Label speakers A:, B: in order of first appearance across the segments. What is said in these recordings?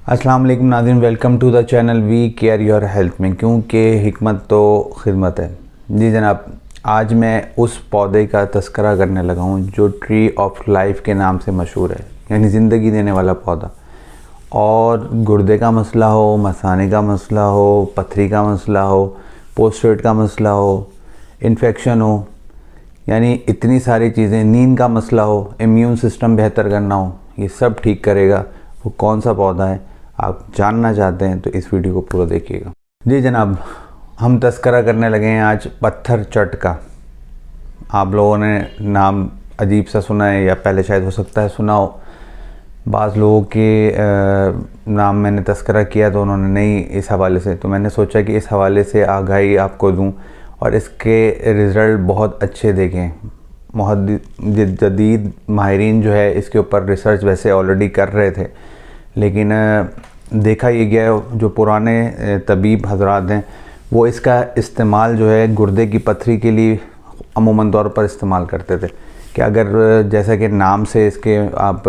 A: अस्सलाम वालेकुम नाज़रीन, welcome to the channel we care your health में, क्योंकि हिकमत तो खिदमत है। जी जनाब, आज मैं उस पौधे का तस्करा करने लगा हूँ जो ट्री ऑफ लाइफ के नाम से मशहूर है, यानी ज़िंदगी देने वाला पौधा। और गुर्दे का मसला हो, मसाने का मसला हो, पथरी का मसला हो, पोस्टेट का मसला हो, इन्फेक्शन हो, यानी इतनी सारी चीज़ें, नींद का मसला हो, इम्यून सिस्टम बेहतर करना हो, ये सब ठीक करेगा। वो कौन सा पौधा है आप जानना चाहते हैं तो इस वीडियो को पूरा देखिएगा। जी जनाब, हम तस्करा करने लगे हैं आज पत्थर चट का। आप लोगों ने नाम अजीब सा सुना है, या पहले शायद हो सकता है सुना हो। बाज़ लोगों के नाम मैंने तस्करा किया तो उन्होंने नहीं इस हवाले से, तो मैंने सोचा कि इस हवाले से आगाही आपको दूं और इसके रिज़ल्ट बहुत अच्छे देखें। जदीद माहिरीन जो है इसके ऊपर रिसर्च वैसे ऑलरेडी कर रहे थे, लेकिन देखा ये गया जो पुराने तबीब हजरात हैं वो इसका इस्तेमाल जो है गुर्दे की पथरी के लिए अमूमन तौर पर इस्तेमाल करते थे। कि अगर जैसा कि नाम से इसके आप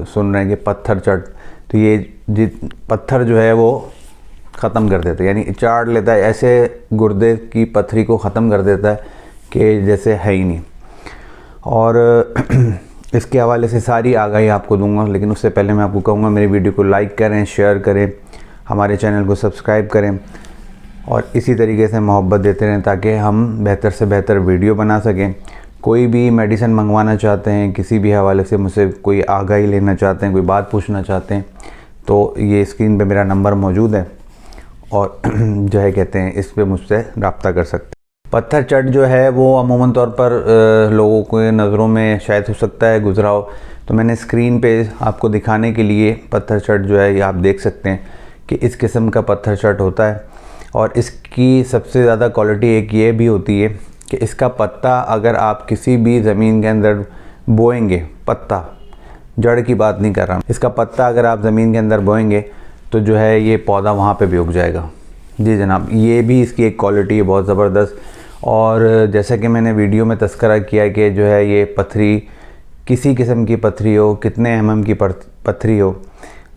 A: सुन रहे हैं कि पत्थर चट, तो ये पत्थर जो है वो ख़त्म कर देता है, यानी चाट लेता है, ऐसे गुर्दे की पथरी को ख़त्म कर देता है कि जैसे है ही नहीं। और इसके हवाले से सारी आगाही आपको दूंगा, लेकिन उससे पहले मैं आपको कहूँगा मेरी वीडियो को लाइक करें, शेयर करें, हमारे चैनल को सब्सक्राइब करें और इसी तरीके से मोहब्बत देते रहें ताकि हम बेहतर से बेहतर वीडियो बना सकें। कोई भी मेडिसिन मंगवाना चाहते हैं, किसी भी हवाले से मुझसे कोई आगाही लेना चाहते हैं, कोई बात पूछना चाहते हैं, तो ये स्क्रीन पे मेरा नंबर मौजूद है और जो है कहते हैं इस पे मुझसे रब्ता कर सकते हैं। पत्थर चट जो है वो अमूमन तौर पर लोगों के नज़रों में शायद हो सकता है गुजरा हो, तो मैंने स्क्रीन पे आपको दिखाने के लिए पत्थर चट जो है ये आप देख सकते हैं कि इस किस्म का पत्थर चट होता है। और इसकी सबसे ज़्यादा क्वालिटी एक ये भी होती है कि इसका पत्ता अगर आप किसी भी ज़मीन के अंदर बोएंगे, पत्ता, जड़ की बात नहीं कर रहा हूँ, इसका पत्ता अगर आप ज़मीन के अंदर बोएंगे तो जो है ये पौधा वहाँ पे भी उग जाएगा। जी जनाब, ये भी इसकी एक क्वालिटी है बहुत ज़बरदस्त। और जैसा कि मैंने वीडियो में तस्करा किया कि जो है ये पथरी किसी किस्म की पथरी हो, कितने mm की पथरी हो,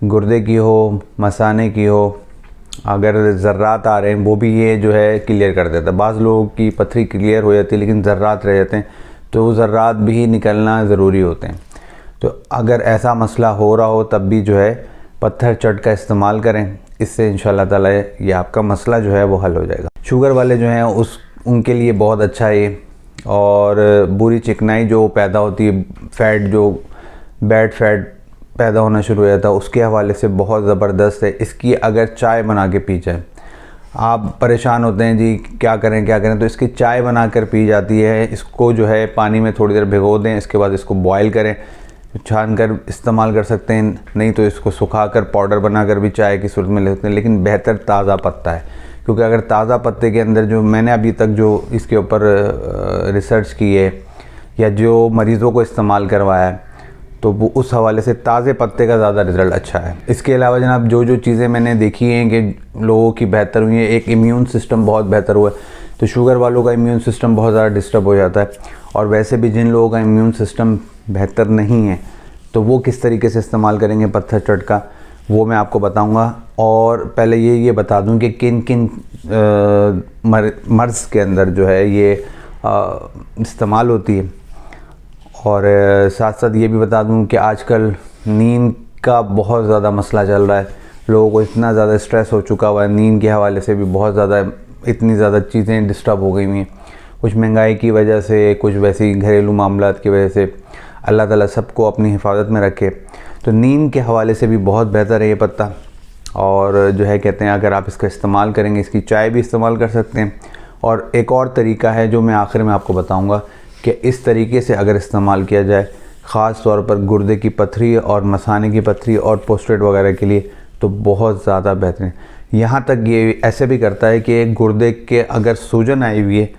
A: गुर्दे की हो, मसाने की हो, अगर ज़र्रात आ रहे हैं वो भी ये जो है क्लियर कर देता है। बाज़ लोगों की पथरी क्लियर हो जाती है लेकिन ज़र्रात रह जाते हैं, तो वो ज़र्रात भी निकलना ज़रूरी होते हैं। तो अगर ऐसा मसला हो रहा हो तब भी जो है पत्थर चट का इस्तेमाल करें, इससे इंशाअल्लाह ताला ये आपका मसला जो है वो हल हो जाएगा। शुगर वाले जो हैं उनके लिए बहुत अच्छा है ये। और बुरी चिकनाई जो पैदा होती है, फ़ैट जो बैड फैट पैदा होना शुरू हो जाता है, उसके हवाले से बहुत ज़बरदस्त है। इसकी अगर चाय बना के पी जाए, आप परेशान होते हैं जी क्या करें, तो इसकी चाय बना कर पी जाती है। इसको जो है पानी में थोड़ी देर भिगो दें, इसके बाद इसको बॉयल करें, छान कर इस्तेमाल कर सकते हैं, नहीं तो इसको सुखा कर पाउडर बना कर भी चाय की सूरत में ले सकते हैं। लेकिन बेहतर ताज़ा पत्ता है, क्योंकि अगर ताज़ा पत्ते के अंदर जो मैंने अभी तक जो इसके ऊपर रिसर्च की है या जो मरीज़ों को इस्तेमाल करवाया है, तो वो उस हवाले से ताज़े पत्ते का ज़्यादा रिज़ल्ट अच्छा है। इसके अलावा जनाब जो चीज़ें मैंने देखी हैं कि लोगों की बेहतर हुई है, एक इम्यून सिस्टम बहुत बेहतर हुआ है। तो शुगर वालों का इम्यून सिस्टम बहुत ज़्यादा डिस्टर्ब हो जाता है, और वैसे भी जिन लोगों का इम्यून सिस्टम बेहतर नहीं है तो वो किस तरीके से इस्तेमाल करेंगे पत्थर चट का, वो मैं आपको बताऊंगा। और पहले ये बता दूं कि किन किन मर्ज़ के अंदर जो है ये इस्तेमाल होती है। और साथ साथ ये भी बता दूं कि आजकल नींद का बहुत ज़्यादा मसला चल रहा है। लोगों को इतना ज़्यादा स्ट्रेस हो चुका हुआ है, नींद के हवाले से भी बहुत ज़्यादा, इतनी ज़्यादा चीज़ें डिस्टर्ब हो गई हुई हैं, कुछ महंगाई की वजह से, कुछ वैसी घरेलू मामलात की वजह से। अल्लाह ताला सबको अपनी हिफाजत में रखे। तो नींद के हवाले से भी बहुत बेहतर है ये पत्ता। और जो है कहते हैं अगर आप इसका इस्तेमाल करेंगे, इसकी चाय भी इस्तेमाल कर सकते हैं। और एक और तरीका है जो मैं आखिर में आपको बताऊंगा कि इस तरीके से अगर इस्तेमाल किया जाए, ख़ास तौर पर गुर्दे की पथरी और मसाने की पथरी और पोस्टेट वगैरह के लिए, तो बहुत ज़्यादा बेहतरीन। यहाँ तक ये ऐसे भी करता है कि गुर्दे के अगर सूजन आई हुई है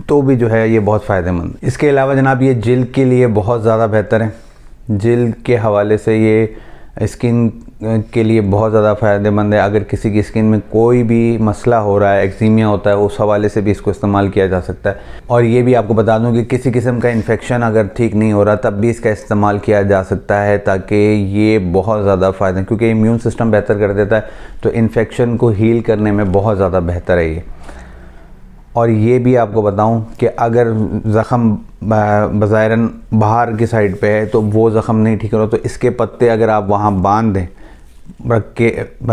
A: तो भी जो है ये बहुत फ़ायदेमंद। इसके अलावा जनाब ये जिल्द के लिए बहुत ज़्यादा बेहतर है। जिल्द के हवाले से ये स्किन के लिए बहुत ज़्यादा फ़ायदेमंद है। अगर किसी की स्किन में कोई भी मसला हो रहा है, एक्जीमिया होता है, उस हवाले से भी इसको इस्तेमाल किया जा सकता है। और ये भी आपको बता दूं कि किसी किस्म का इन्फेक्शन अगर ठीक नहीं हो रहा तब भी इसका इस्तेमाल किया जा सकता है, ताकि ये बहुत ज़्यादा फ़ायदा, क्योंकि इम्यून सिस्टम बेहतर कर देता है, तो इन्फेक्शन को हील करने में बहुत ज़्यादा बेहतर है ये। और ये भी आपको बताऊं कि अगर ज़ख़म बज़ाहिरन बाहर की साइड पे है तो वो ज़ख़म नहीं ठीक हो रहा, तो इसके पत्ते अगर आप वहाँ बांध दें, रख के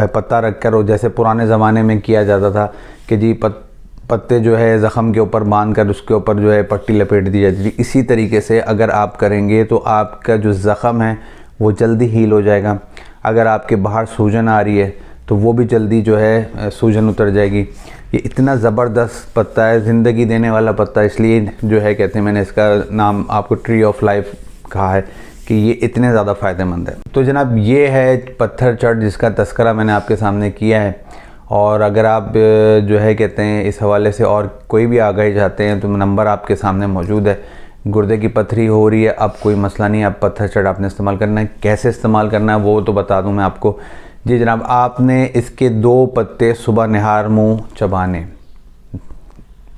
A: पत्ता रख कर, और जैसे पुराने ज़माने में किया जाता था कि जी पत्ते जो है ज़ख़म के ऊपर बांध कर उसके ऊपर जो है पट्टी लपेट दी जाती थी, इसी तरीके से अगर आप करेंगे तो आपका जो ज़ख़म है वो जल्दी हील हो जाएगा। अगर आपके बाहर सूजन आ रही है तो वो भी जल्दी जो है सूजन उतर जाएगी। ये इतना ज़बरदस्त पत्ता है, ज़िंदगी देने वाला पत्ता, इसलिए जो है कहते हैं, मैंने इसका नाम आपको ट्री ऑफ लाइफ कहा है कि ये इतने ज़्यादा फ़ायदेमंद है। तो जनाब ये है पत्थर चट जिसका तस्करा मैंने आपके सामने किया है। और अगर आप जो है कहते हैं इस हवाले से और कोई भी आगाही चाहते हैं तो नंबर आपके सामने मौजूद है। गुर्दे की पथरी हो रही है, अब कोई मसला नहीं है, अब पत्थर चट आपने इस्तेमाल करना है। कैसे इस्तेमाल करना है वो तो बता दूं मैं आपको। जी जनाब, आपने इसके 2 पत्ते सुबह निहार मुँह चबाने,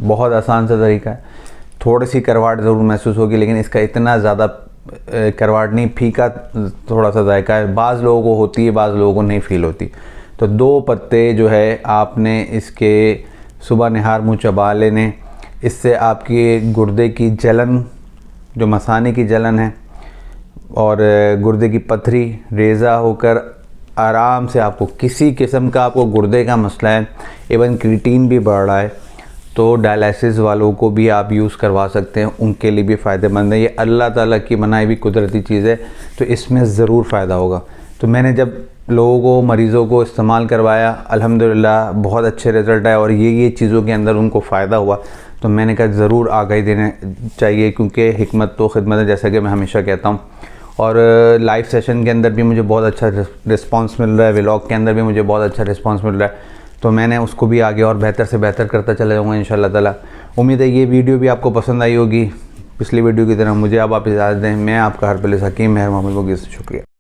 A: बहुत आसान सा तरीका है। थोड़ी सी करवाहट ज़रूर महसूस होगी, लेकिन इसका इतना ज़्यादा करवाहट नहीं, फीका थोड़ा सा जायका है, बाज़ लोगों को होती है, बाज़ लोगों को नहीं फ़ील होती। तो 2 पत्ते जो है आपने इसके सुबह निहार मुँह चबा लेने। इससे आपकी गुर्दे की जलन, जो मसाने की जलन है और गुर्दे की पथरी रेज़ा होकर आराम से, आपको किसी किस्म का आपको गुर्दे का मसला है, इवन क्रिएटिन भी बढ़ रहा है, तो डायलिसिस वालों को भी आप यूज़ करवा सकते हैं, उनके लिए भी फ़ायदेमंद है। ये अल्लाह ताला की बनाई हुई कुदरती चीज़ है, तो इसमें ज़रूर फ़ायदा होगा। तो मैंने जब लोगों को, मरीज़ों को इस्तेमाल करवाया, अल्हम्दुलिल्लाह बहुत अच्छे रिज़ल्ट आए और ये चीज़ों के अंदर उनको फ़ायदा हुआ, तो मैंने कहा ज़रूर आगाही देने चाहिए, क्योंकि हिकमत तो खिदमत है, जैसा कि मैं हमेशा कहता हूँ। और लाइव सेशन के अंदर भी मुझे बहुत अच्छा रिस्पांस मिल रहा है, व्लॉग के अंदर भी मुझे बहुत अच्छा रिस्पांस मिल रहा है, तो मैंने उसको भी आगे और बेहतर से बेहतर करता चला जाऊँगा इंशाअल्लाह ताला। उम्मीद है ये वीडियो भी आपको पसंद आई होगी। पिछली वीडियो की तरह मुझे अब आप इजाज़त दें। मैं आपका हरपलिस हकीम मेहर मोहम्मद वगीर से शुक्रिया।